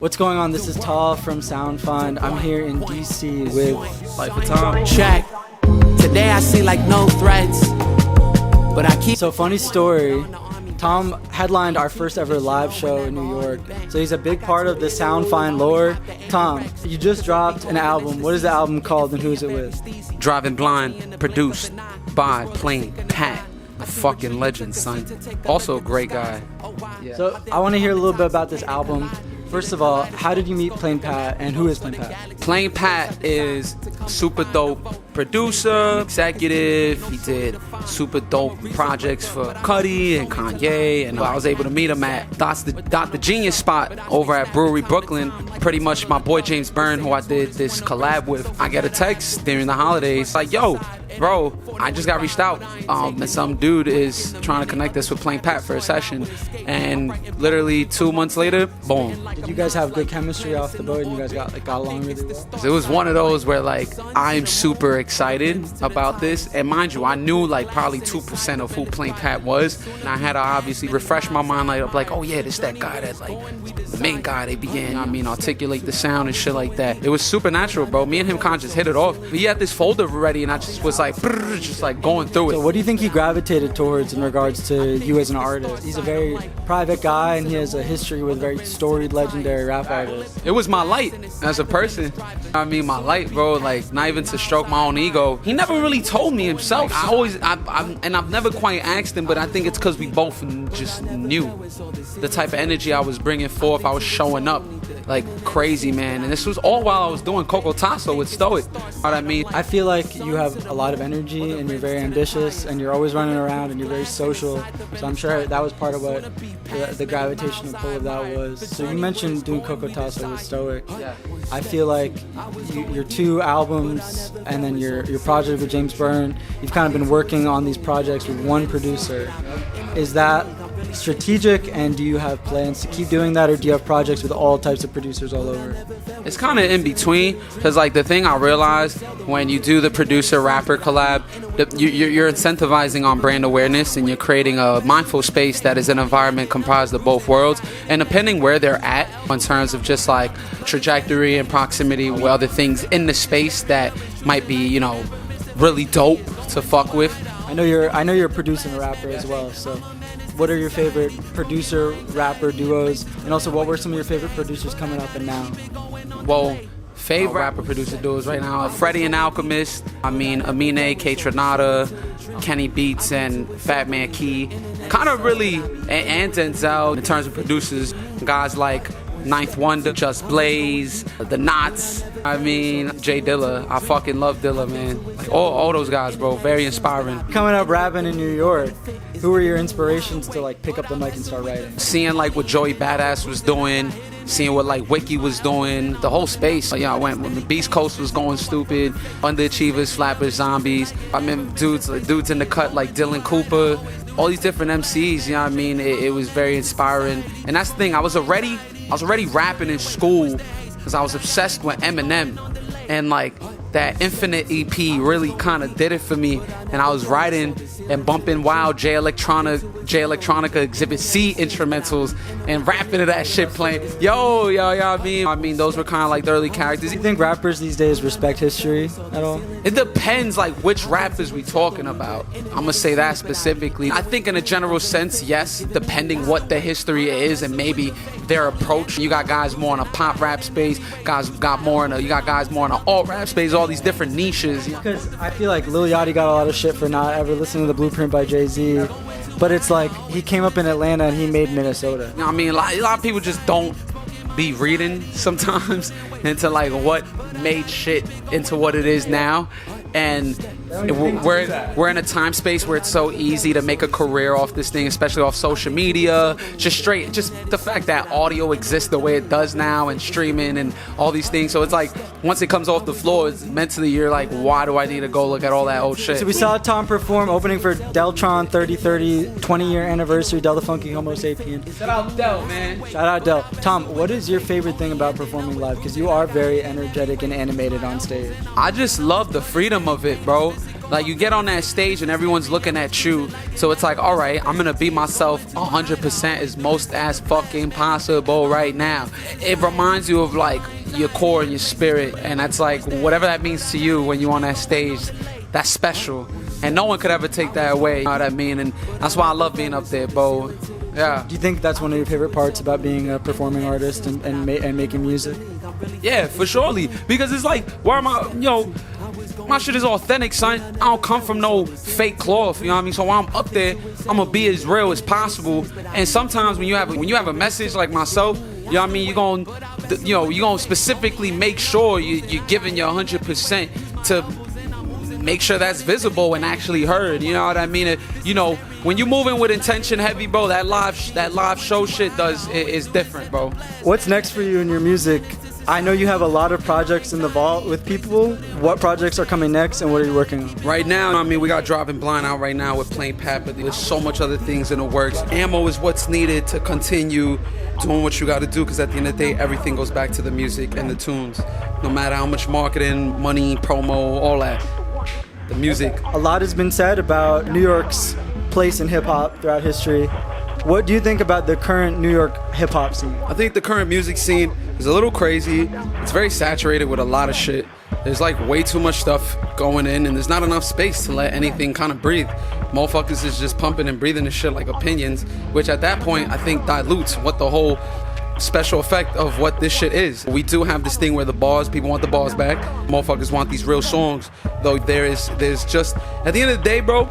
What's going on? This is Tal from SoundFind. I'm here in D.C. with LIFEOFTHOM. Check. Today I see like no threats, but I keep. So funny story. Tom headlined our first ever live show in New York. So he's a big part of the SoundFind lore. Tom, you just dropped an album. What is the album called and who's it with? Driving Blind, produced by Plain Pat. A fucking legend, son. Also a great guy. Yeah. So I want to hear a little bit about this album. First of all, how did you meet Plain Pat and who is Plain Pat? Plain Pat is super dope producer, executive. He did super dope projects for Cudi and Kanye, and I was able to meet him at Dot the Genius spot over at Brewery Brooklyn. Pretty much my boy James Byrne, who I did this collab with. I get a text during the holidays like, yo, bro, I just got reached out, and some dude is trying to connect us with Plain Pat for a session, and literally 2 months later, boom. Did you guys have good chemistry off the boat and you guys got along really well? It was one of those where I'm super excited about this, and mind you, I knew probably 2% of who Plain Pat was, and I had to obviously refresh my mind oh yeah, this that guy that the main guy they began, articulate the sound and shit like that. It was supernatural, bro. Me and him kind of just hit it off. He had this folder already, and I just was going through it. So what do you think he gravitated towards in regards to you as an artist? He's a very private guy and he has a history with very storied, legendary rap artists. It was my light as a person. My light, bro, not even to stroke my own ego. He never really told me himself. I've never quite asked him, but I think it's because we both just knew the type of energy I was bringing forth. I was showing up like crazy, man. And this was all while I was doing Kota with Stoic. You know what I mean? I feel like you have a lot of energy and you're very ambitious and you're always running around and you're very social. So I'm sure that was part of what the gravitational pull of that was. So you mentioned doing Kota with Stoic. Yeah. I feel like your two albums and then your project with James Byrne, you've kind of been working on these projects with one producer. Is that strategic, and do you have plans to keep doing that, or do you have projects with all types of producers all over? It's kind of in between, because the thing I realized when you do the producer-rapper collab, you're incentivizing on brand awareness, and you're creating a mindful space that is an environment comprised of both worlds, and depending where they're at in terms of just trajectory and proximity with other things in the space that might be really dope to fuck with. I know you're producing a rapper as well, so what are your favorite producer-rapper duos, and also what were some of your favorite producers coming up and now? Well, favorite rapper-producer duos right now, Freddie and Alchemist, Amine, K Tronada, Kenny Beats, and Fat Man Key. Kind of really, and Denzel in terms of producers, guys like Ninth Wonder, Just Blaze, The Knots, Jay Dilla. I fucking love Dilla, man. All those guys, bro. Very inspiring. Coming up rapping in New York, who were your inspirations to pick up the mic and start writing? Seeing what Joey Badass was doing, seeing what Wiki was doing, the whole space. I went when the Beast Coast was going stupid, Underachievers, Flappers, Zombies. Dudes in the cut like Dylan Cooper, all these different MCs, It was very inspiring. And that's the thing, I was already rapping in school because I was obsessed with Eminem, and that Infinite EP really kind of did it for me, and I was writing and bumping wild J Electronica Exhibit C instrumentals and rapping to that shit playing. Those were kind of the early characters. Do you think rappers these days respect history at all? It depends which rappers we talking about. I'm gonna say that specifically. I think in a general sense, yes, depending what the history is and maybe their approach. You got guys more in a pop rap space, you got guys more in a alt rap space, all these different niches. Because I feel like Lil Yachty got a lot of shit for not ever listening to The Blueprint by Jay-Z, but it's he came up in Atlanta and he made Minnesota. A lot of people just don't be reading sometimes into what made shit into what it is now. And we're in a time space where it's so easy to make a career off this thing, especially off social media. Just the fact that audio exists the way it does now, and streaming and all these things. So it's once it comes off the floor, it's mentally you're why do I need to go look at all that old shit? So we saw Tom perform opening for Deltron 3030 20-year anniversary, Del the Funky Homo Sapien. Shout out Del, man. Shout out Del. Tom, what is your favorite thing about performing live? Because you are very energetic and animated on stage. I just love the freedom of it, bro. Like, you get on that stage and everyone's looking at you. So it's like, all right, I'm gonna be myself 100% as most as fucking possible right now. It reminds you of like your core and your spirit, and that's like whatever that means to you when you're on that stage. That's special, and no one could ever take that away. You know what I mean? And that's why I love being up there, bro. Yeah. Do you think that's one of your favorite parts about being a performing artist and making music? Yeah, for surely. Because it's like, where am I, my shit is authentic, son. I don't come from no fake cloth, you know what I mean? So while I'm up there, I'm gonna be as real as possible. And sometimes when you have a message like myself, you know what I mean, you're gonna specifically make sure you're giving your 100% to make sure that's visible and actually heard. You know what I mean? When you're moving with intention heavy, bro, that live show shit is different, bro. What's next for you in your music? I know you have a lot of projects in the vault with people. What projects are coming next, and what are you working on? Right now, I mean, we got Driving Blind out right now with Plain Pat, but there's so much other things in the works. Ammo is what's needed to continue doing what you got to do, because at the end of the day, everything goes back to the music and the tunes. No matter how much marketing, money, promo, all that. The music. A lot has been said about New York's place in hip-hop throughout history. What do you think about the current New York hip-hop scene? I think the current music scene is a little crazy. It's very saturated with a lot of shit. There's like way too much stuff going in, and there's not enough space to let anything kind of breathe. Motherfuckers is just pumping and breathing the shit like opinions, which at that point I think dilutes what the whole special effect of what this shit is. We do have this thing where people want the bars back. Motherfuckers want these real songs. Though there's just, at the end of the day, bro,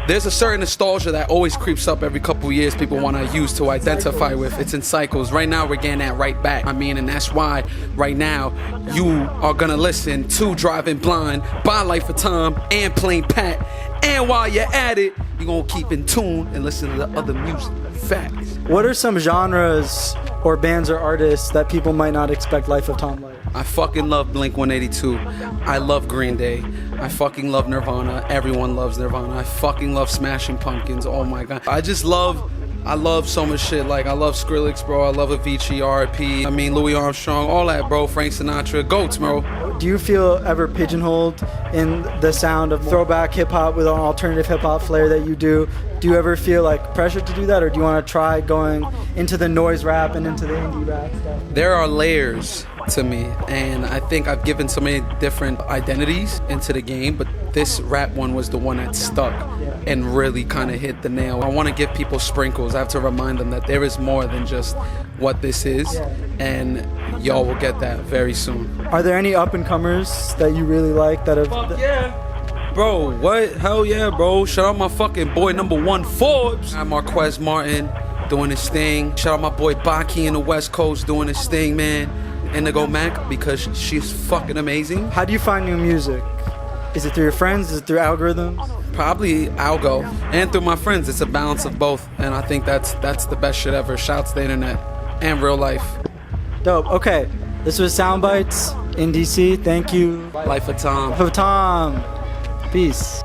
there's a certain nostalgia that always creeps up every couple of years people want to use to identify with. It's in cycles. Right now, we're getting that right back. I mean, and that's why right now you are going to listen to Driving Blind by LIFEOFTHOM and Plain Pat. And while you're at it, you're going to keep in tune and listen to the other music. Facts. What are some genres or bands or artists that people might not expect LIFEOFTHOM like? I fucking love Blink-182. I love Green Day. I fucking love Nirvana. Everyone loves Nirvana. I fucking love Smashing Pumpkins. Oh my god. I love so much shit. Like, I love Skrillex, bro. I love Avicii, R.I.P. I mean, Louis Armstrong, all that, bro. Frank Sinatra, goats, bro. Do you feel ever pigeonholed in the sound of throwback hip-hop with an alternative hip-hop flair that you do? Do you ever feel like pressure to do that, or do you want to try going into the noise rap and into the indie rap stuff? There are layers to me, and I think I've given so many different identities into the game, but this rap one was the one that stuck and really kind of hit the nail. I want to give people sprinkles. I have to remind them that there is more than just what this is, and y'all will get that very soon. Are there any up-and-comers that you really like that have... Fuck yeah. Bro, what? Hell yeah, bro. Shout out my fucking boy #1 Forbes. I have Marquez Martin doing his thing. Shout out my boy Baki in the West Coast doing his thing, man. Indigo Mac, because she's fucking amazing. How do you find new music? Is it through your friends? Is it through algorithms? Probably Algo. And through my friends. It's a balance of both. And I think that's the best shit ever. Shouts to the internet and real life. Dope. Okay. This was Soundbites in DC. Thank you. LIFEOFTHOM. LIFEOFTHOM. Peace.